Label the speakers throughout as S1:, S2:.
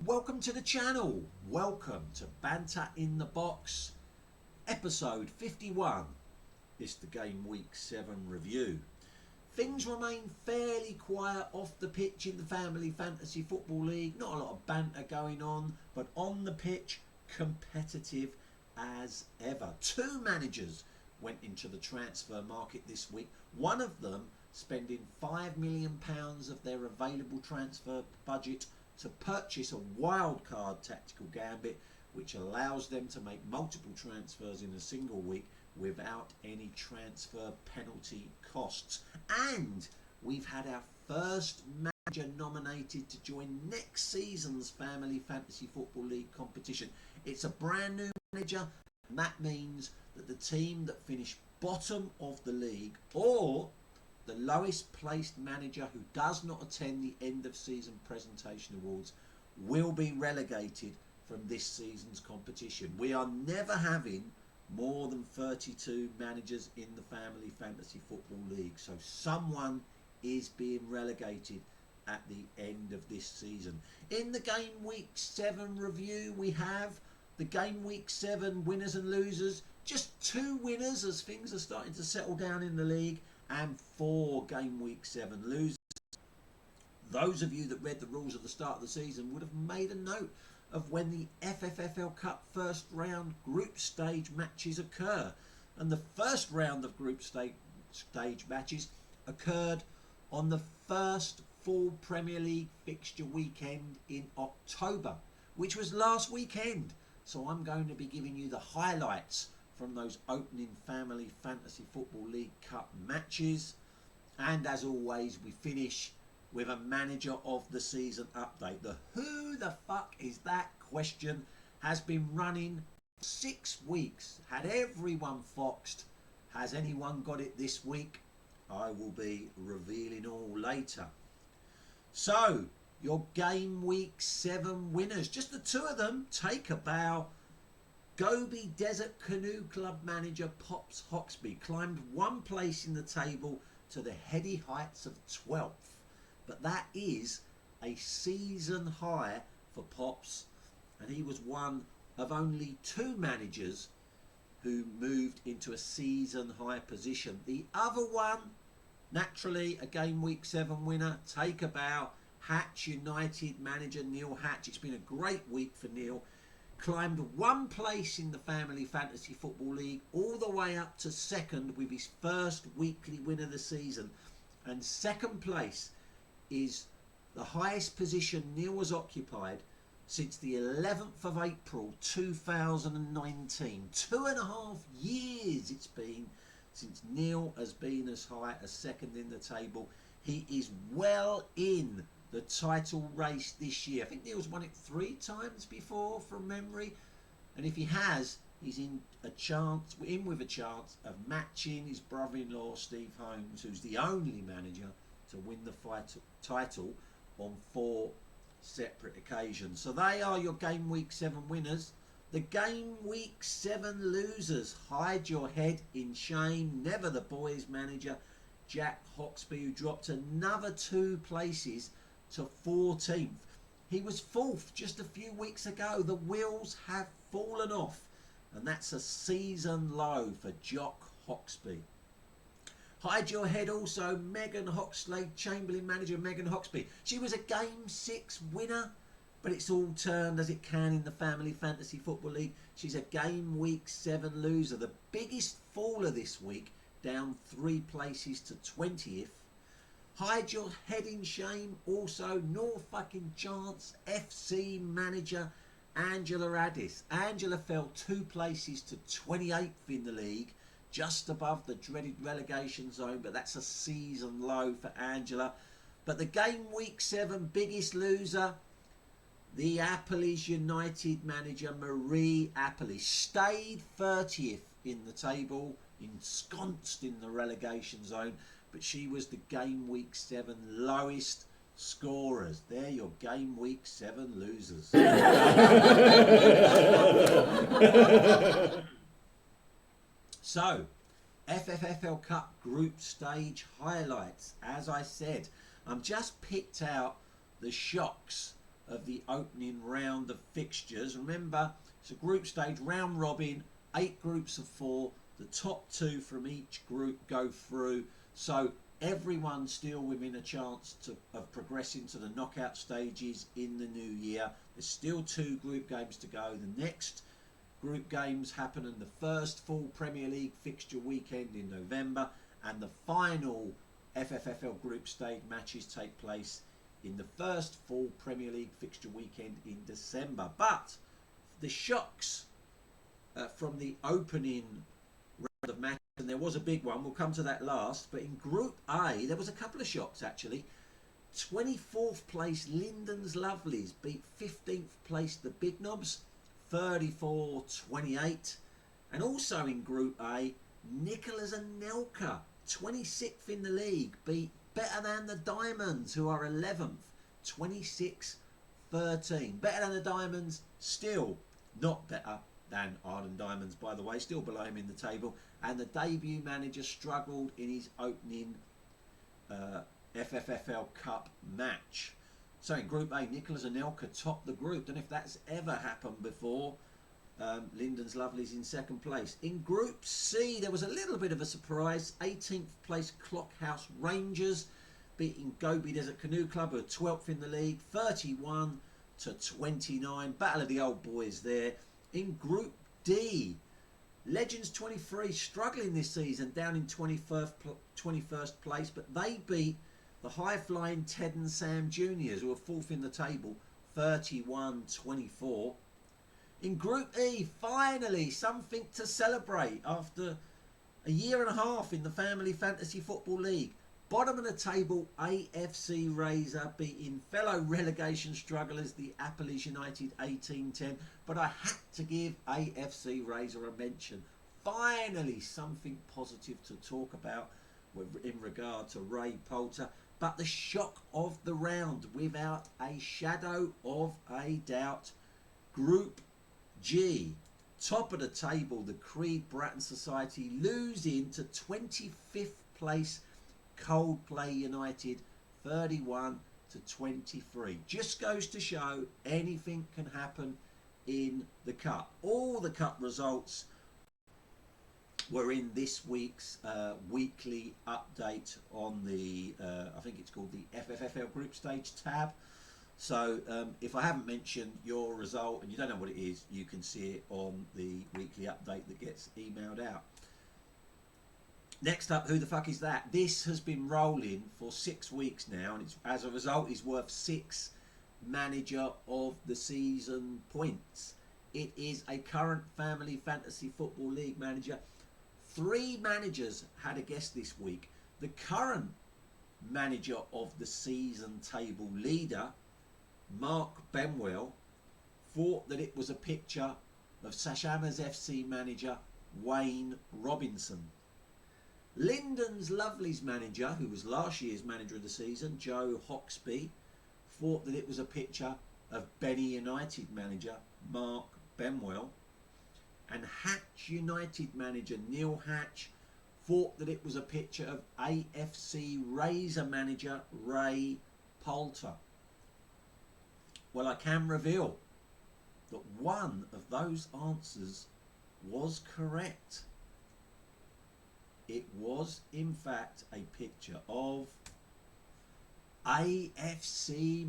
S1: Welcome to the channel. Welcome to Banter in the Box, episode 51. It's the game week 7 review. Things remain fairly quiet off the pitch in the Family Fantasy Football League. Not a lot of banter going on, but on the pitch, competitive as ever. Two managers went into the transfer market this week. One of them spending £5 million of their available transfer budget to purchase a wildcard tactical gambit which allows them to make multiple transfers in a single week without any transfer penalty costs. And we've had our first manager nominated to join next season's Family Fantasy Football League competition. It's a brand new manager, and that means that the team that finished bottom of the league or the lowest placed manager who does not attend the end of season presentation awards will be relegated from this season's competition. We are never having more than 32 managers in the Family Fantasy Football League, so someone is being relegated at the end of this season. In the game week 7 review, we have the game week 7 winners and losers, just 2 winners as things are starting to settle down in the league, and 4 game week 7 losers. Those of you that read the rules at the start of the season would have made a note of when the FFFL Cup first round group stage matches occur. And the first round of group stage matches occurred on the first full Premier League fixture weekend in October, which was last weekend. So I'm going to be giving you the highlights from those opening Family Fantasy Football League Cup matches. And as always, we finish with a manager of the season update. The who the fuck is that question has been running 6 weeks. Had everyone foxed? Has anyone got it this week? I will be revealing all later. So, your game week 7 winners, just the 2 of them. Take a bow. Gobi Desert Canoe Club manager Pops Hoxby climbed 1 place in the table to the heady heights of 12th. But that is a season high for Pops, and he was one of only 2 managers who moved into a season high position. The other one, naturally a game week 7 winner, take a bow, Hatch United manager Neil Hatch. It's been a great week for Neil. Climbed 1 place in the Family Fantasy Football League all the way up to 2nd with his first weekly win of the season. And 2nd place is the highest position Neil has occupied since the 11th of April 2019. 2.5 years it's been since Neil has been as high as 2nd in the table. He is well in the title race this year. I think Neil's won it 3 times before from memory, and if he has, he's in with a chance of matching his brother-in-law Steve Holmes, who's the only manager to win the title on 4 separate occasions. So they are your game week 7 winners. The game week 7 losers, hide your head in shame. Never the boys manager Jack Hoxby, who dropped another 2 places to 14th. He was 4th just a few weeks ago. The wheels have fallen off, and that's a season low for Jock Hoxby. Hide your head also, Megan Hoxley, Chamberlain manager Megan Hoxby. She was a game 6 winner, but it's all turned as it can in the Family Fantasy Football League. She's a game week 7 loser. The biggest faller this week, down 3 places to 20th. Hide your head in shame also, no fucking chance FC manager Angela Addis. Angela fell 2 places to 28th in the league, just above the dreaded relegation zone, but that's a season low for Angela. But the game week 7 biggest loser, the Appleys United manager Marie Appley, stayed 30th in the table, ensconced in the relegation zone, but she was the game week 7 lowest scorers. They're your game week 7 losers. So, FFFL Cup group stage highlights. As I said, I'm just picked out the shocks of the opening round of fixtures. Remember, it's a group stage round robin, 8 groups of 4. The top 2 from each group go through, so everyone's still within a chance of progressing to the knockout stages in the new year. There's still 2 group games to go. The next group games happen in the first full Premier League fixture weekend in November, and the final FFFL group stage matches take place in the first full Premier League fixture weekend in December. But the shocks from the opening round of matches, and there was a big one, we'll come to that last, but in Group A there was a couple of shocks actually. 24th place Linden's Lovelies beat 15th place the Big Knobs 34-28, and also in Group A, Nicholas and Nelka, 26th in the league, beat Better Than the Diamonds, who are 11th, 26-13. Better Than the Diamonds, still not better than Arden Diamonds, by the way, still below him in the table. And the debut manager struggled in his opening FFFL Cup match. So in Group A, Nicholas and Elka topped the group. Don't know if that's ever happened before. Linden's Lovelies in second place. In Group C, there was a little bit of a surprise. 18th place Clockhouse Rangers beating Gobi Desert Canoe Club, who are 12th in the league, 31-29. Battle of the old boys there. In Group D, Legends 23 struggling this season, down in 21st place, but they beat the high-flying Ted and Sam Juniors, who are 4th in the table, 31-24. In Group E, finally something to celebrate after a year and a half in the Family Fantasy Football League. Bottom of the table, AFC Razor beating fellow relegation strugglers, the Appleys United 18-10. But I had to give AFC Razor a mention. Finally something positive to talk about in regard to Ray Poulter. But the shock of the round, without a shadow of a doubt, Group G, top of the table, the Creed Bratton Society losing to 25th place Coldplay United, 31-23. Just goes to show anything can happen in the cup. All the cup results were in this week's weekly update on the I think it's called the FFFL group stage tab. So if I haven't mentioned your result and you don't know what it is, you can see it on the weekly update that gets emailed out. Next up, who the fuck is that? This has been rolling for 6 weeks now, and it's, as a result, is worth 6 manager of the season points. It is a current Family Fantasy Football League manager. 3 managers had a guess this week. The current manager of the season table leader, Mark Benwell, thought that it was a picture of Sashama's FC manager Wayne Robinson. Linden's Lovelies manager, who was last year's manager of the season, Joe Hoxby, thought that it was a picture of Benny United manager Mark Benwell. And Hatch United manager Neil Hatch thought that it was a picture of AFC Razor manager Ray Poulter. Well, I can reveal that one of those answers was correct. It was, in fact, a picture of AFC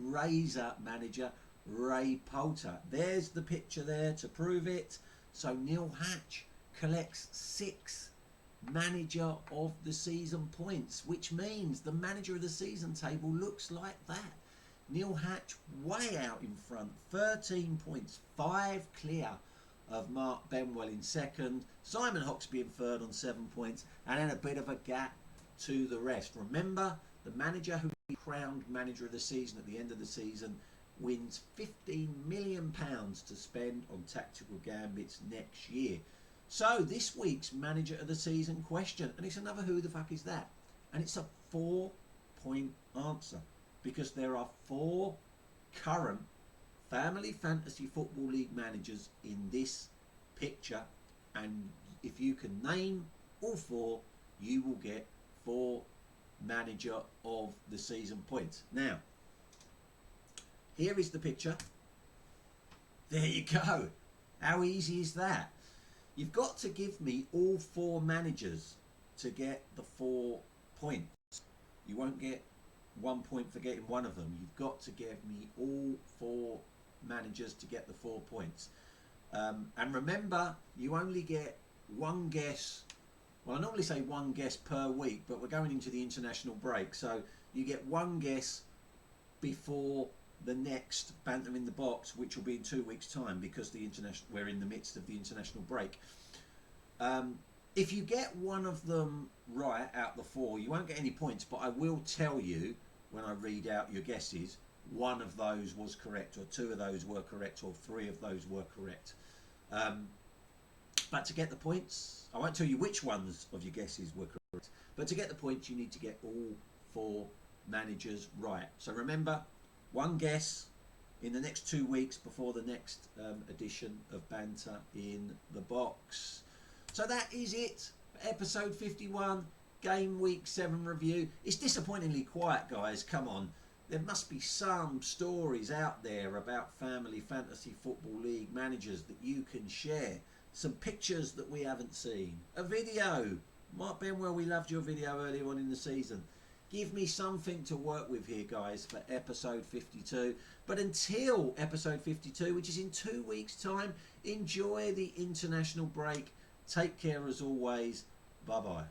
S1: Razor manager Ray Poulter. There's the picture there to prove it. So Neil Hatch collects 6 manager of the season points, which means the manager of the season table looks like that. Neil Hatch way out in front, 13 points, 5 clear of Mark Benwell in second, Simon Hoxby in third on 7 points, and then a bit of a gap to the rest. Remember, the manager who is crowned manager of the season at the end of the season wins £15 million to spend on tactical gambits next year. So this week's manager of the season question, and it's another who the fuck is that? And it's a 4-point answer, because there are 4 current Family Fantasy Football League managers in this picture, and if you can name all 4, you will get 4 manager of the season points. Now, Here is the picture. There you go. How easy is that? You've got to give me all 4 managers to get the 4 points. You won't get 1 point for getting one of them. You've got to give me all 4 managers to get the 4 points. And remember, you only get 1 guess. Well, I normally say 1 guess per week, but we're going into the international break, so you get 1 guess before the next Banter in the Box, which will be in 2 weeks' time, because we're in the midst of the international break. If you get one of them right out the 4, you won't get any points, but I will tell you when I read out your guesses, one of those was correct, or 2 of those were correct, or 3 of those were correct. But to get the points, I won't tell you which ones of your guesses were correct, but to get the points you need to get all 4 managers right. So remember, 1 guess in the next 2 weeks before the next edition of Banter in the Box. So that is it for episode 51, game week 7 review. It's disappointingly quiet, guys. Come on. There must be some stories out there about Family Fantasy Football League managers that you can share. Some pictures that we haven't seen. A video. Mark Benwell, we loved your video earlier on in the season. Give me something to work with here, guys, for episode 52. But until episode 52, which is in 2 weeks' time, enjoy the international break. Take care as always. Bye-bye.